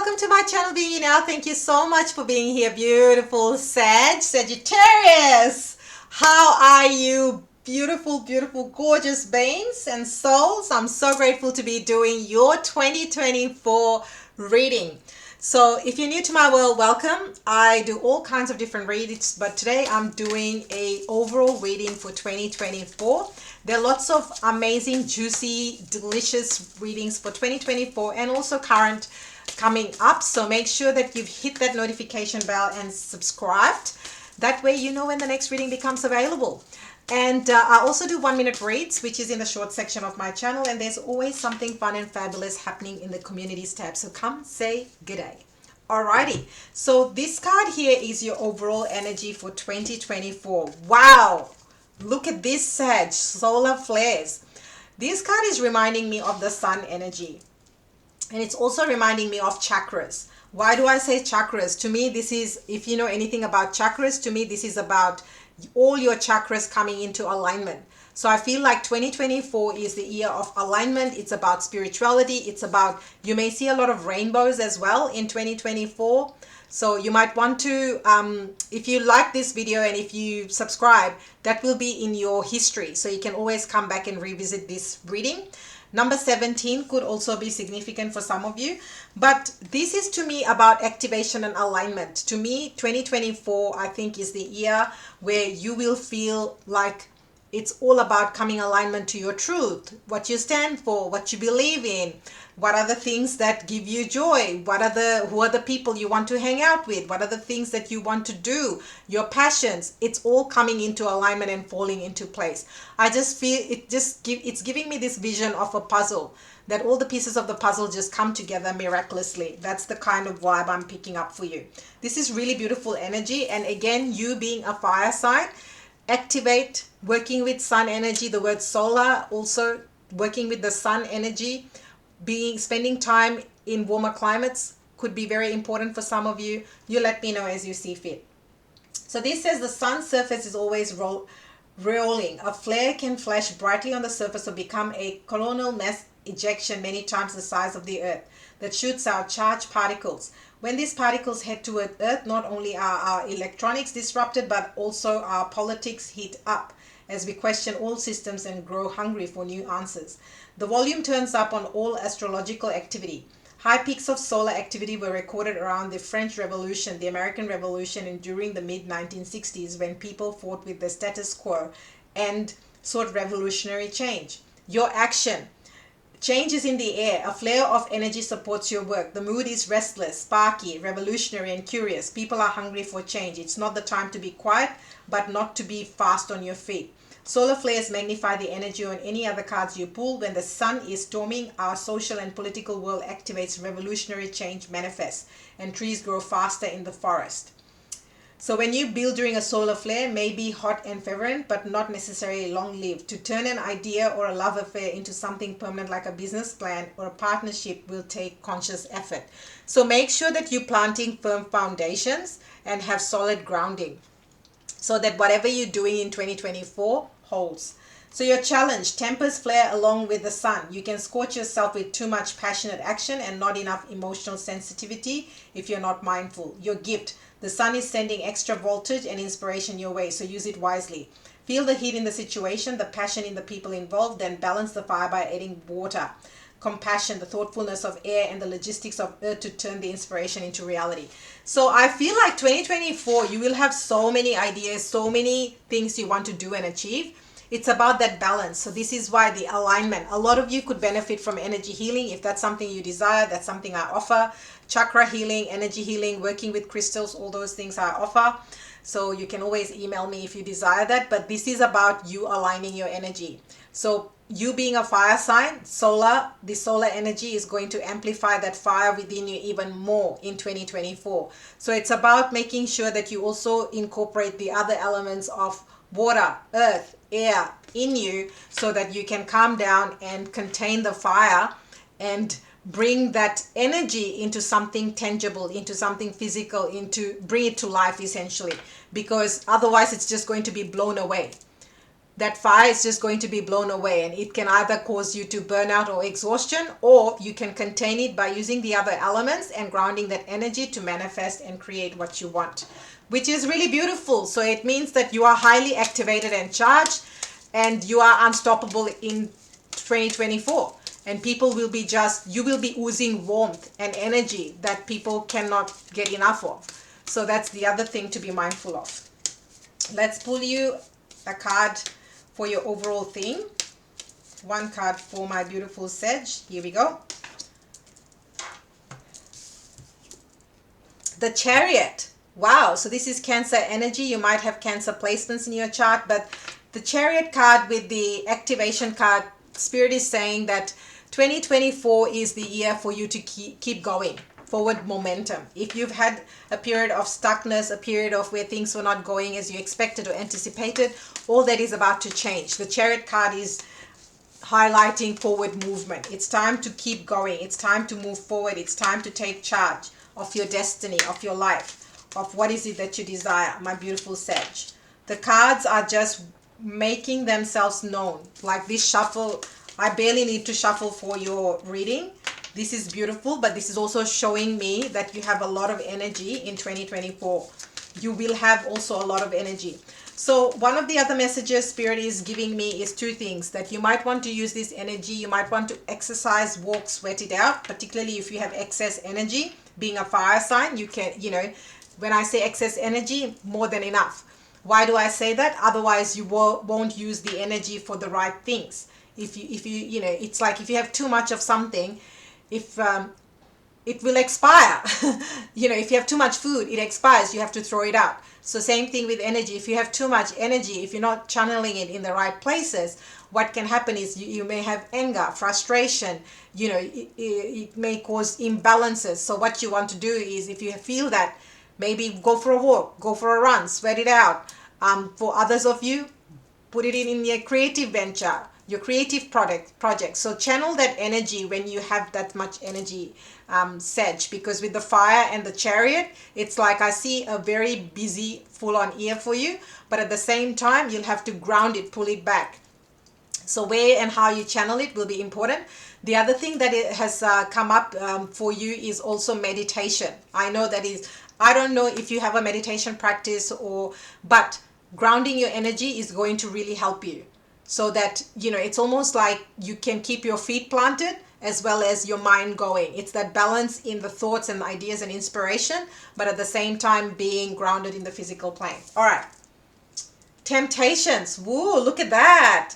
welcome to my channel, Being You Now. Thank you so much for being here, beautiful Sagittarius. How are you, beautiful, beautiful, gorgeous beings and souls? I'm so grateful to be doing your 2024 reading. So if you're new to my world, welcome. I do all kinds of different readings, but today I'm doing a overall reading for 2024. There are lots of amazing, juicy, delicious readings for 2024 and also current coming up. So make sure that you've hit that notification bell and subscribed. That way you know when the next reading becomes available. And I also do 1-minute reads, which is in the short section of my channel. And there's always something fun and fabulous happening in the communities tab. So come say good day. Alrighty. So this card here is your overall energy for 2024. Wow. Look at this, Sag. Solar flares. This card is reminding me of the sun energy. And it's also reminding me of chakras. Why do I say chakras? To me, this is, if you know anything about chakras, to me, this is about all your chakras coming into alignment. So I feel like 2024 is the year of alignment. It's about spirituality. It's about, you may see a lot of rainbows as well in 2024. So you might want to, if you like this video and if you subscribe, that will be in your history. So you can always come back and revisit this reading. Number 17 could also be significant for some of you. But this is to me about activation and alignment. To me, 2024, I think, is the year where you will feel like it's all about coming alignment to your truth, what you stand for, what you believe in, what are the things that give you joy, who are the people you want to hang out with, what are the things that you want to do, your passions. It's all coming into alignment and falling into place. I just feel it's giving me this vision of a puzzle, that all the pieces of the puzzle just come together miraculously. That's the kind of vibe I'm picking up for you. This is really beautiful energy. And again, you being a fire sign, activate working with sun energy, the word solar, also working with the sun energy, spending time in warmer climates could be very important for some of you. You let me know as you see fit. So this says the sun's surface is always rolling. A flare can flash brightly on the surface or become a coronal mass ejection many times the size of the earth that shoots out charged particles. When these particles head toward Earth, not only are our electronics disrupted, but also our politics heat up as we question all systems and grow hungry for new answers. The volume turns up on all astrological activity. High peaks of solar activity were recorded around the French Revolution, the American Revolution, and during the mid-1960s when people fought with the status quo and sought revolutionary change. Your action. Change is in the air. A flare of energy supports your work. The mood is restless, sparky, revolutionary, and curious. People are hungry for change. It's not the time to be quiet, but not to be fast on your feet. Solar flares magnify the energy on any other cards you pull. When the sun is storming, our social and political world activates, revolutionary change manifests, and trees grow faster in the forest. So when you build during a solar flare, may be hot and fervent, but not necessarily long-lived. To turn an idea or a love affair into something permanent like a business plan or a partnership will take conscious effort. So make sure that you're planting firm foundations and have solid grounding so that whatever you're doing in 2024 holds. So your challenge, tempers flare along with the sun. You can scorch yourself with too much passionate action and not enough emotional sensitivity if you're not mindful. Your gift, the sun is sending extra voltage and inspiration your way, so use it wisely. Feel the heat in the situation, the passion in the people involved, then balance the fire by adding water, compassion, the thoughtfulness of air, and the logistics of earth to turn the inspiration into reality. So I feel like 2024, you will have so many ideas, so many things you want to do and achieve. It's about that balance. So this is why the alignment. A lot of you could benefit from energy healing. If that's something you desire, that's something I offer. Chakra healing, energy healing, working with crystals, all those things I offer. So you can always email me if you desire that. But this is about you aligning your energy. So you being a fire sign, the solar energy is going to amplify that fire within you even more in 2024. So it's about making sure that you also incorporate the other elements of water, earth, air in you so that you can calm down and contain the fire and bring that energy into something tangible, into something physical, bring it to life essentially, because otherwise it's just going to be blown away. that fire is just going to be blown away, and it can either cause you to burnout or exhaustion, or you can contain it by using the other elements and grounding that energy to manifest and create what you want, which is really beautiful. So it means that you are highly activated and charged, and you are unstoppable in 2024. And people will be just, you will be oozing warmth and energy that people cannot get enough of. So that's the other thing to be mindful of. Let's pull you a card for your overall theme. One card for my beautiful Sag. Here we go. The Chariot. Wow, so this is Cancer energy. You might have Cancer placements in your chart, but the Chariot card with the activation card, Spirit is saying that 2024 is the year for you to keep going, forward momentum. If you've had a period of stuckness, a period of where things were not going as you expected or anticipated, all that is about to change. The Chariot card is highlighting forward movement. It's time to keep going. It's time to move forward. It's time to take charge of your destiny, of your life, of what is it that you desire, my beautiful Sag. The cards are just making themselves known. Like this shuffle, I barely need to shuffle for your reading. This is beautiful, but this is also showing me that you have a lot of energy in 2024. You will have also a lot of energy. So one of the other messages Spirit is giving me is two things: that you might want to use this energy. You might want to exercise, walk, sweat it out, particularly if you have excess energy. Being a fire sign, you can, when I say excess energy, more than enough. Why do I say that? Otherwise, you won't use the energy for the right things. If you, it's like if you have too much of something, if it will expire. If you have too much food, it expires. You have to throw it out. So same thing with energy. If you have too much energy, if you're not channeling it in the right places, what can happen is you may have anger, frustration. It may cause imbalances. So what you want to do is, if you feel that, maybe go for a walk, go for a run, sweat it out. For others of you, put it in your creative venture, your creative project. So channel that energy when you have that much energy, Sag, because with the fire and the Chariot, it's like I see a very busy, full-on year for you, but at the same time, you'll have to ground it, pull it back. So where and how you channel it will be important. The other thing that it has come up for you is also meditation. I know that is, I don't know if you have a meditation practice but grounding your energy is going to really help you. So that, it's almost like you can keep your feet planted as well as your mind going. It's that balance in the thoughts and ideas and inspiration, but at the same time being grounded in the physical plane. All right. Temptations. Woo, look at that.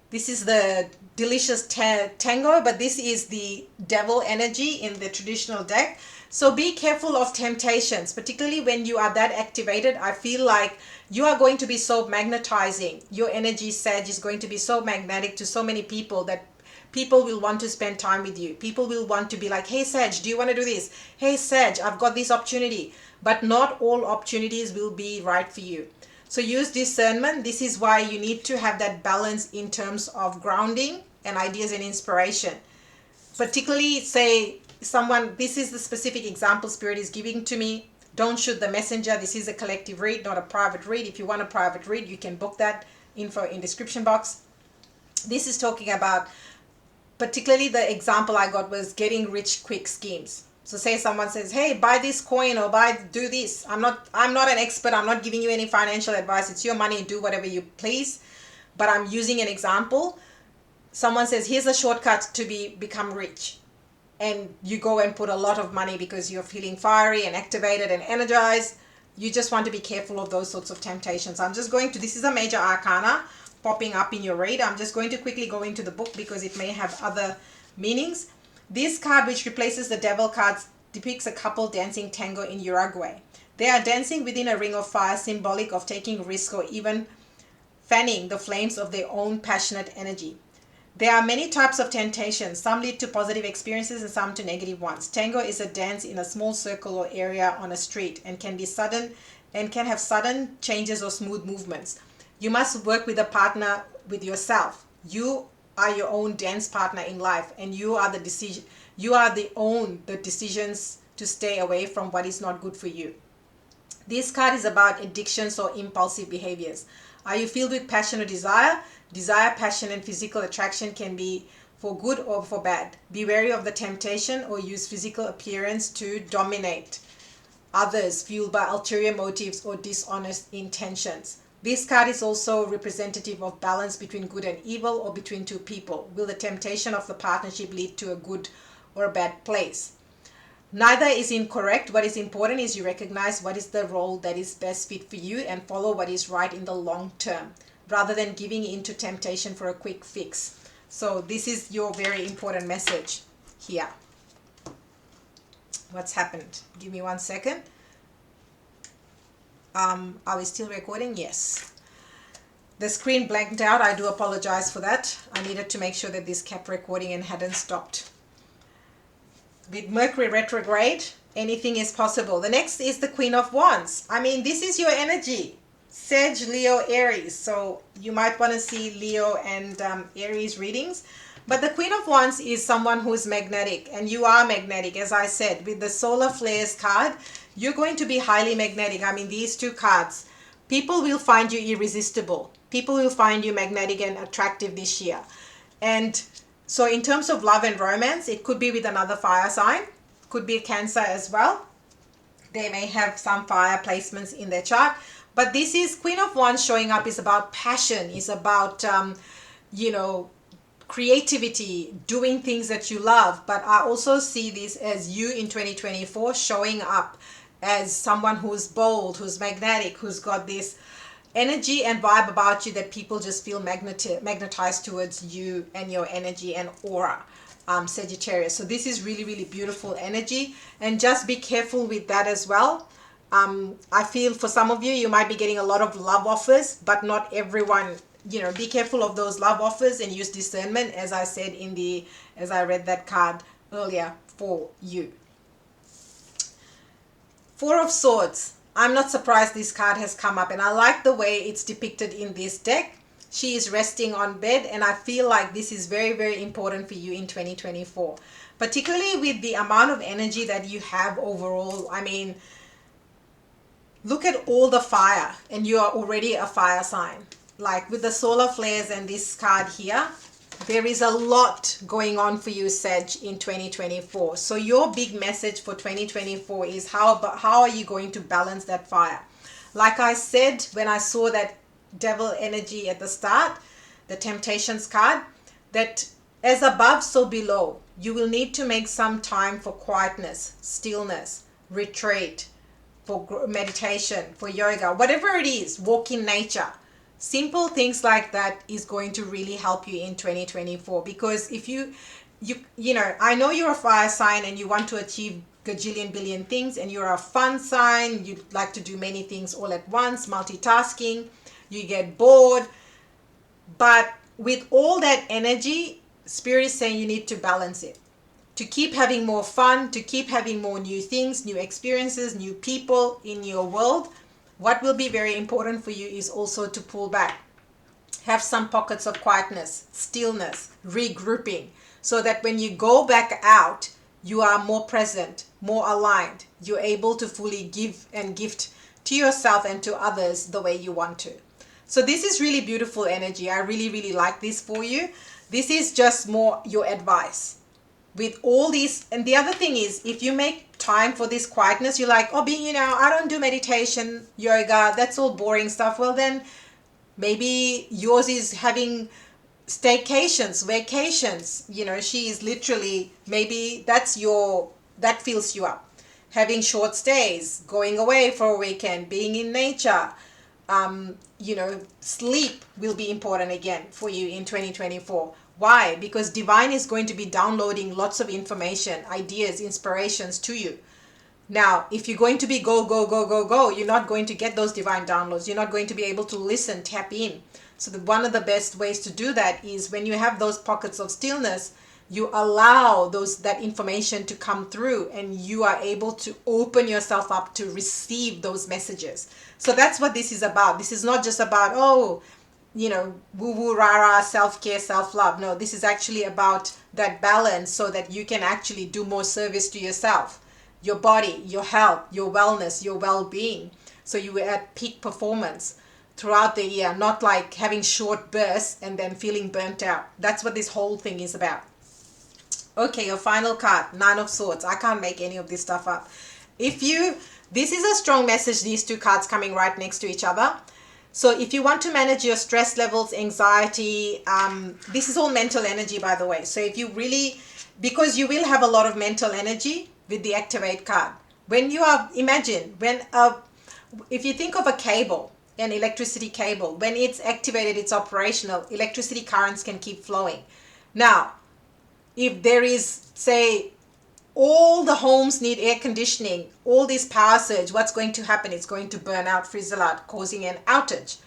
This is the delicious tango, but this is the devil energy in the traditional deck. So be careful of temptations, particularly when you are that activated. I feel like you are going to be so magnetizing. Your energy, Sag, is going to be so magnetic to so many people that people will want to spend time with you. People will want to be like, hey, Sag, do you want to do this? Hey, Sag, I've got this opportunity. But not all opportunities will be right for you. So use discernment. This is why you need to have that balance in terms of grounding and ideas and inspiration. Particularly, say, this is the specific example Spirit is giving to me. Don't shoot the messenger. This is a collective read, not a private read. If you want a private read, you can book that info in description box. This is talking about, particularly the example I got was getting rich quick schemes. So say someone says, hey, buy this coin or do this. I'm not an expert. I'm not giving you any financial advice. It's your money. Do whatever you please. But I'm using an example. Someone says, here's a shortcut to become rich. And you go and put a lot of money because you're feeling fiery and activated and energized. You just want to be careful of those sorts of temptations. This is a major arcana popping up in your read. I'm just going to quickly go into the book because it may have other meanings. This card, which replaces the devil cards, depicts a couple dancing tango in Uruguay. They are dancing within a ring of fire, symbolic of taking risk or even fanning the flames of their own passionate energy. There are many types of temptations. Some lead to positive experiences and some to negative ones. Tango is a dance in a small circle or area on a street and can have sudden changes or smooth movements. You must work with a partner with yourself. You are your own dance partner in life, and you are the decisions to stay away from what is not good for you. This card is about addictions or impulsive behaviors. Are you filled with passion or desire? Desire, passion, and physical attraction can be for good or for bad. Be wary of the temptation or use physical appearance to dominate others, fueled by ulterior motives or dishonest intentions. This card is also representative of balance between good and evil, or between two people. Will the temptation of the partnership lead to a good or a bad place? Neither is incorrect. What is important is you recognize what is the role that is best fit for you and follow what is right in the long term, rather than giving in to temptation for a quick fix. So this is your very important message here. What's happened? Give me 1 second. Are we still recording? Yes. The screen blanked out. I do apologize for that. I needed to make sure that this kept recording and hadn't stopped. With Mercury retrograde, anything is possible. The next is the Queen of Wands. I mean, this is your energy. Sag, Leo, Aries. So you might want to see Leo and Aries readings. But the Queen of Wands is someone who's magnetic, and you are magnetic. As I said, with the solar flares card, you're going to be highly magnetic. I mean, these two cards, people will find you irresistible. People will find you magnetic and attractive this year. And so in terms of love and romance, it could be with another fire sign, could be Cancer as well. They may have some fire placements in their chart. But this is Queen of Wands showing up is about passion, is about, creativity, doing things that you love. But I also see this as you in 2024 showing up as someone who's bold, who's magnetic, who's got this energy and vibe about you that people just feel magnetized towards you and your energy and aura, Sagittarius. So this is really, really beautiful energy, and just be careful with that as well. I feel for some of you, you might be getting a lot of love offers, but not everyone. Be careful of those love offers and use discernment, as I said as I read that card earlier for you. Four of Swords. I'm not surprised this card has come up, and I like the way it's depicted in this deck. She is resting on bed, and I feel like this is very, very important for you in 2024, particularly with the amount of energy that you have overall. I mean, look at all the fire, and you are already a fire sign. Like with the solar flares and this card here, there is a lot going on for you, Sag, in 2024. So your big message for 2024 is how are you going to balance that fire? Like I said, when I saw that devil energy at the start, the temptations card, that as above, so below. You will need to make some time for quietness, stillness, retreat, for meditation, for yoga, whatever it is, walk in nature. Simple things like that is going to really help you in 2024, because if you I know you're a fire sign and you want to achieve gajillion billion things, and you're a fun sign, you like to do many things all at once, multitasking, you get bored. But with all that energy, Spirit is saying you need to balance it, to keep having more fun, to keep having more new things, new experiences, new people in your world. What will be very important for you is also to pull back, have some pockets of quietness, stillness, regrouping, so that when you go back out, you are more present, more aligned. You're able to fully give and gift to yourself and to others the way you want to. So this is really beautiful energy. I really, really like this for you. This is just more your advice. With all these, and the other thing is, if you make time for this quietness, you're like, oh, I don't do meditation, yoga, that's all boring stuff. Well, then maybe yours is having staycations, vacations. She is literally, maybe that fills you up. Having short stays, going away for a weekend, being in nature. Sleep will be important again for you in 2024. Why? Because divine is going to be downloading lots of information, ideas, inspirations to you. Now, if you're going to be go, go, go, go, go, you're not going to get those divine downloads. You're not going to be able to listen, tap in. So one of the best ways to do that is when you have those pockets of stillness, you allow that information to come through, and you are able to open yourself up to receive those messages. So that's what this is about. This is not just about, woo-woo, rah-rah, self-care, self-love. No, this is actually about that balance, so that you can actually do more service to yourself, your body, your health, your wellness, your well-being. So you are at peak performance. throughout the year, not like having short bursts and then feeling burnt out. That's what this whole thing is about. Okay, your final card, Nine of Swords. I can't make any of this stuff up. This is a strong message, these two cards coming right next to each other. So if you want to manage your stress levels, anxiety, this is all mental energy, by the way. So if you really, because you will have a lot of mental energy with the Activate card. When you are, imagine, if you think of a cable, an electricity cable, when it's activated, it's operational, electricity currents can keep flowing. Now, if there is, say, all the homes need air conditioning, all this power surge, what's going to happen? It's going to burn out, frizzle out, causing an outage.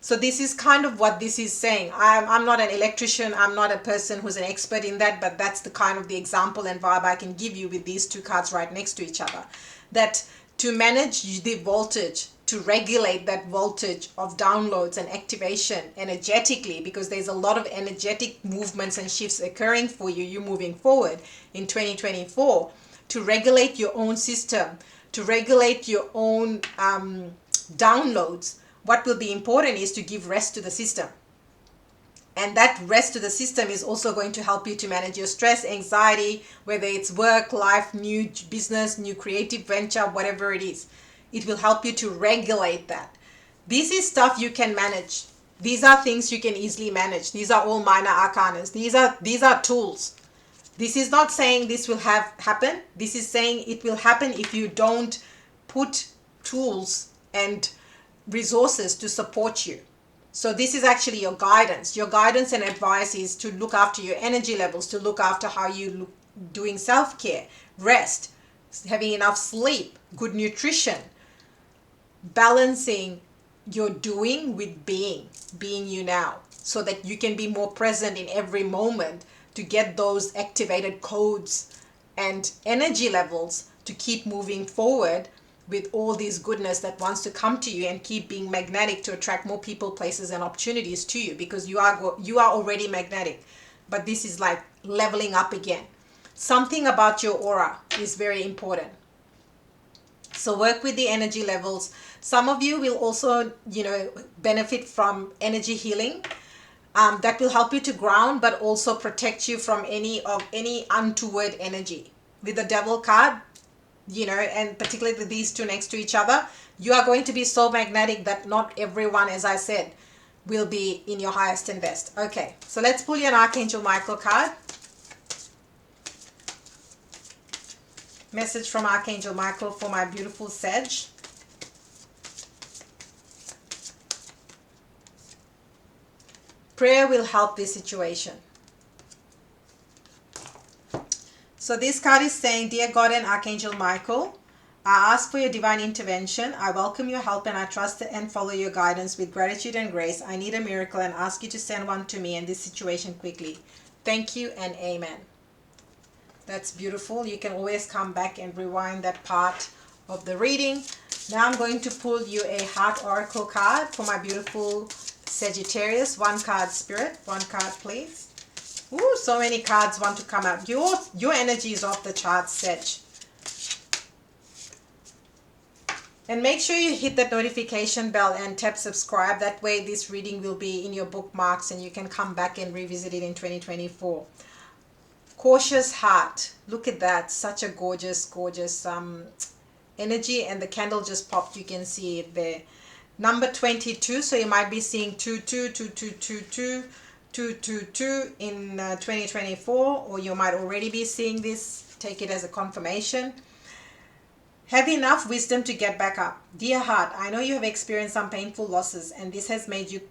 So this is kind of what this is saying. I'm not an electrician. I'm not a person who's an expert in that, but that's the kind of the example and vibe I can give you with these two cards right next to each other. That to manage the voltage, to regulate that voltage of downloads and activation energetically, because there's a lot of energetic movements and shifts occurring for you, you're moving forward in 2024, to regulate your own system, to regulate your own downloads. What will be important is to give rest to the system. And that rest to the system is also going to help you to manage your stress, anxiety, whether it's work, life, new business, new creative venture, whatever it is. It will help you to regulate that. This is stuff you can manage. These are things you can easily manage. These are all minor arcanas. These are tools. This is not saying this will happen. This is saying it will happen if you don't put tools and resources to support you. So this is actually your guidance. Your guidance and advice is to look after your energy levels, to look after how you doing self-care, rest, having enough sleep, good nutrition, balancing your doing with being you now, so that you can be more present in every moment to get those activated codes and energy levels to keep moving forward with all this goodness that wants to come to you, and keep being magnetic to attract more people, places, and opportunities to you, because you are already magnetic. But this is like leveling up again. Something about your aura is very important. So work with the energy levels. Some of you will also, benefit from energy healing. That will help you to ground, but also protect you from any untoward energy. With the Devil card, and particularly these two next to each other, you are going to be so magnetic that not everyone, as I said, will be in your highest and best. Okay, so let's pull you an Archangel Michael card. Message from Archangel Michael for my beautiful Sag. Prayer will help this situation. So this card is saying, Dear God and Archangel Michael, I ask for your divine intervention. I welcome your help and I trust and follow your guidance with gratitude and grace. I need a miracle and ask you to send one to me in this situation quickly. Thank you and amen. That's beautiful. You can always come back and rewind that part of the reading. Now I'm going to pull you a Heart Oracle card for my beautiful Sagittarius. One card, Spirit. One card, please. Ooh, so many cards want to come out. Your energy is off the charts, Sag. And make sure you hit that notification bell and tap subscribe. That way this reading will be in your bookmarks and you can come back and revisit it in 2024. Cautious heart. Look at that. Such a gorgeous, gorgeous energy. And the candle just popped. You can see it there. Number 22. So you might be seeing 222222. 222 in 2024, or you might already be seeing this. Take it as a confirmation. Have enough wisdom to get back up. Dear heart, I know you have experienced some painful losses and this has made you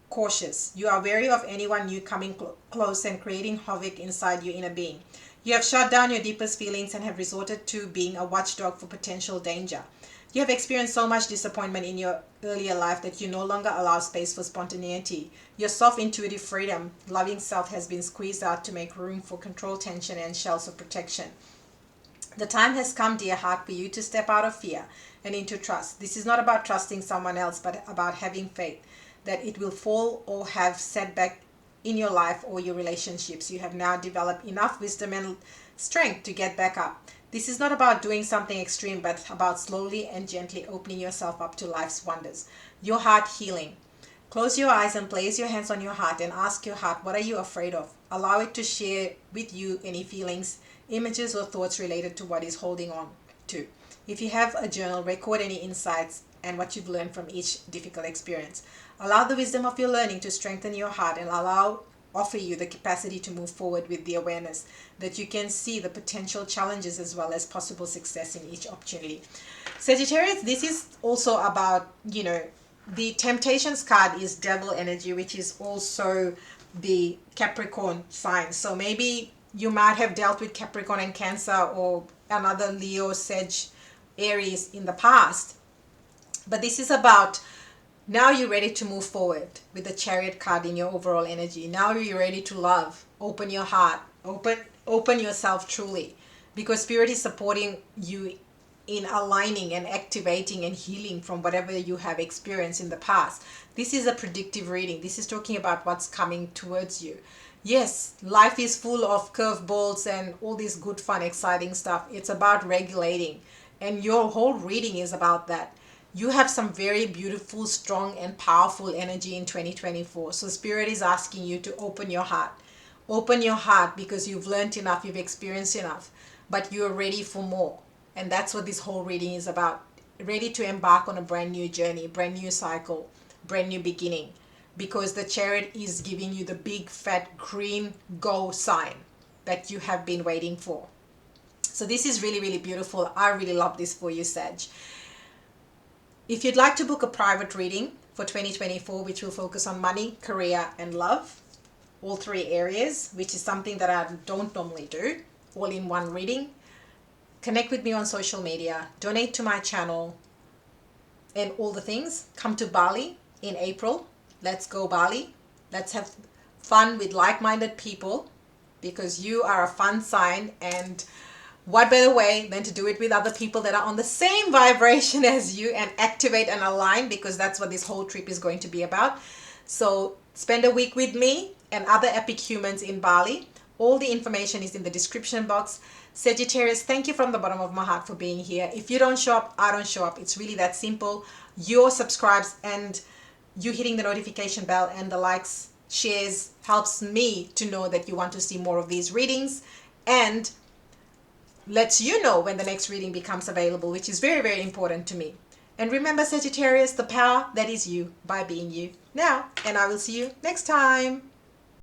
cautious. You are wary of anyone new coming close and creating havoc inside your inner being. You have shut down your deepest feelings and have resorted to being a watchdog for potential danger. You have experienced so much disappointment in your earlier life that you no longer allow space for spontaneity. Your soft, intuitive freedom, loving self has been squeezed out to make room for control, tension, and shells of protection. The time has come, dear heart, for you to step out of fear and into trust. This is not about trusting someone else, but about having faith that it will fall or have setback in your life or your relationships. You have now developed enough wisdom and strength to get back up. This is not about doing something extreme, but about slowly and gently opening yourself up to life's wonders. Your heart healing. Close your eyes and place your hands on your heart and ask your heart, what are you afraid of? Allow it to share with you any feelings, images, or thoughts related to what is holding on to. If you have a journal, record any insights and what you've learned from each difficult experience. Allow the wisdom of your learning to strengthen your heart and offer you the capacity to move forward with the awareness that you can see the potential challenges as well as possible success in each opportunity. Sagittarius, this is also about, the Temptations card is devil energy, which is also the Capricorn sign. So maybe you might have dealt with Capricorn and Cancer or another Leo, Sag, Aries in the past. But this is about now you're ready to move forward with the Chariot card in your overall energy. Now you're ready to love. Open your heart. Open yourself truly, because Spirit is supporting you in aligning and activating and healing from whatever you have experienced in the past. This is a predictive reading. This is talking about what's coming towards you. Yes, life is full of curveballs and all this good, fun, exciting stuff. It's about regulating, and your whole reading is about that. You have some very beautiful, strong, and powerful energy in 2024. So Spirit is asking you to open your heart. Open your heart, because you've learned enough, you've experienced enough, but you're ready for more. And that's what this whole reading is about. Ready to embark on a brand new journey, brand new cycle, brand new beginning. Because the Chariot is giving you the big fat green go sign that you have been waiting for. So this is really, really beautiful. I really love this for you, Sag. If you'd like to book a private reading for 2024, which will focus on money, career, and love, all three areas, which is something that I don't normally do, all in one reading, connect with me on social media, donate to my channel, and all the things. Come to Bali in April. Let's go Bali. Let's have fun with like-minded people, because you are a fun sign, and what better way than to do it with other people that are on the same vibration as you and activate and align, because that's what this whole trip is going to be about. So spend a week with me and other epic humans in Bali. All the information is in the description box. Sagittarius, thank you from the bottom of my heart for being here. If you don't show up, I don't show up. It's really that simple. Your subscribes and you hitting the notification bell and the likes, shares helps me to know that you want to see more of these readings, and lets you know when the next reading becomes available, which is very, very important to me. And remember, Sagittarius, the power that is you by being you now. And I will see you next time.